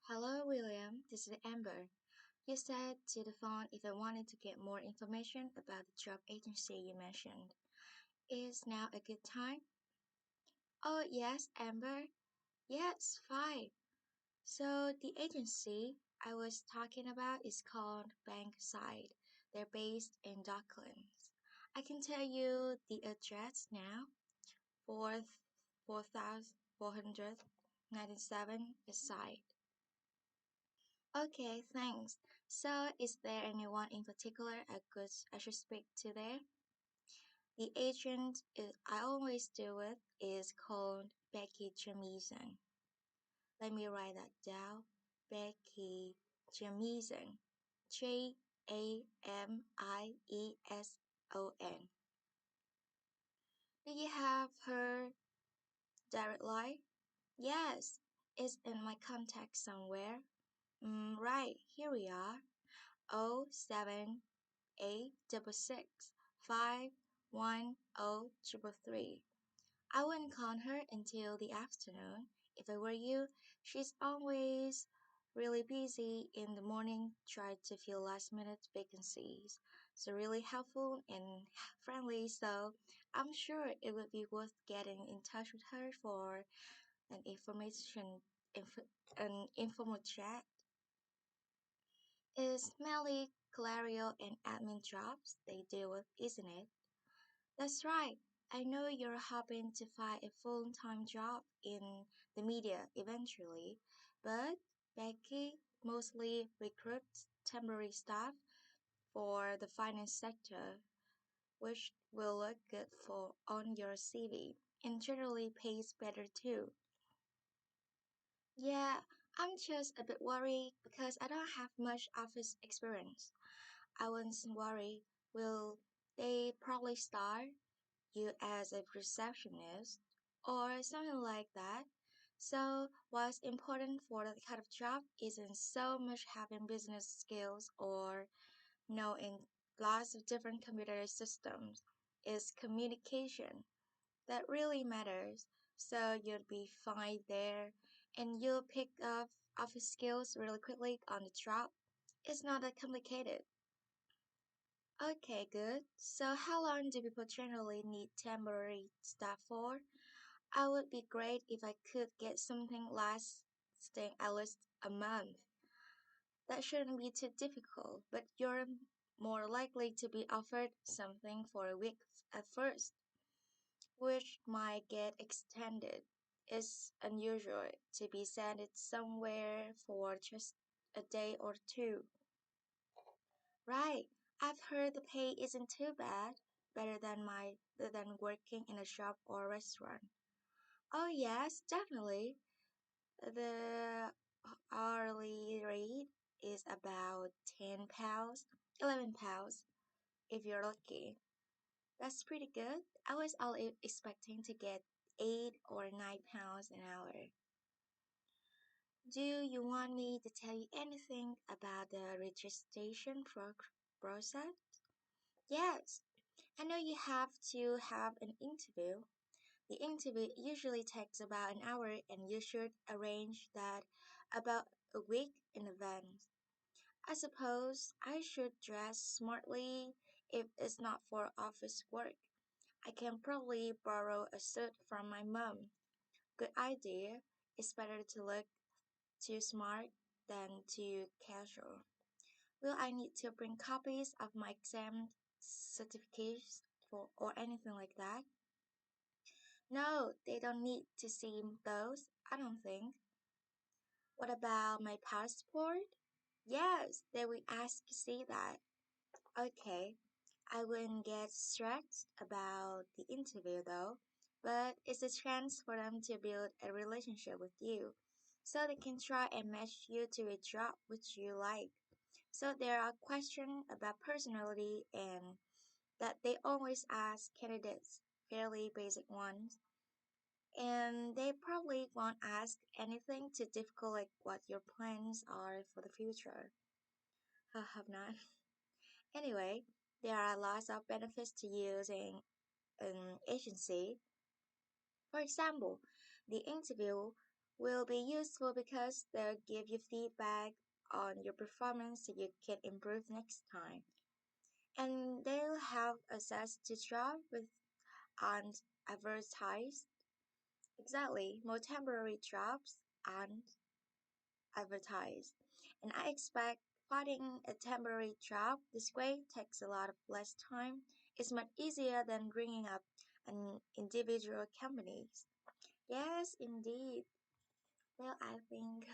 Hello, William. This is Amber. You said to the phone if I wanted to get more information about the job agency you mentioned. Is now a good time? Oh, yes, Amber. Yes, fine. So, the agency I was talking about is called Bankside. They're based in Docklands. I can tell you the address now. 4497 East Side. Okay, thanks. So, is there anyone in particular I should speak to there? The I always deal with is called Becky Jamieson. Let me write that down. Becky Jamieson. Jamieson. Do you have her direct line? Yes, it's in my contact somewhere. Right, here we are. 07866510333. I wouldn't call her until the afternoon. If I were you, she's always really busy in the morning, try to fill last minute vacancies. So really helpful and friendly, so I'm sure it would be worth getting in touch with her for an inf- an informal chat. It's mainly clerical and admin jobs they deal with, isn't it? That's right. I know you're hoping to find a full-time job in the media eventually, but Becky mostly recruits temporary staff for the finance sector, which will look good for on your CV and generally pays better too. Yeah, I'm just a bit worried because I don't have much office experience. I wasn't worried. Will they probably start you as a receptionist or something like that? So, what's important for that kind of job isn't so much having business skills or knowing lots of different computer systems. It's communication that really matters. So you'll be fine there and you'll pick up office skills really quickly on the job. It's not that complicated. Okay, good. So how long do people generally need temporary staff for? I would be great if I could get something lasting at least a month. That shouldn't be too difficult, but you're more likely to be offered something for a week at first, which might get extended. It's unusual to be sent somewhere for just a day or two. Right. I've heard the pay isn't too bad, better than working in a shop or restaurant. Oh yes, definitely. The hourly rate is about £10, £11 if you're lucky. That's pretty good. I was all expecting to get £8 or £9 an hour. Do you want me to tell you anything about the process? Yes, I know you have to have an interview. The interview usually takes about an hour and you should arrange that about a week in advance. I suppose I should dress smartly if it's not for office work. I can probably borrow a suit from my mom. Good idea. It's better to look too smart than too casual. Will I need to bring copies of my exam certificates for or anything like that? No, they don't need to see those, I don't think. What about my passport? Yes, they will ask to see that. Okay, I wouldn't get stressed about the interview though, but it's a chance for them to build a relationship with you, so they can try and match you to a job which you like. So there are questions about personality and that they always ask candidates, fairly basic ones. And they probably won't ask anything too difficult like what your plans are for the future. I have not. Anyway, there are lots of benefits to using an agency. For example, the interview will be useful because they'll give you feedback on your performance so you can improve next time. And they'll have access to job with and advertised. Exactly, more temporary jobs and advertised. And I expect finding a temporary job this way takes a lot of less time. It's much easier than bringing up an individual companies. Yes, indeed. Well, I think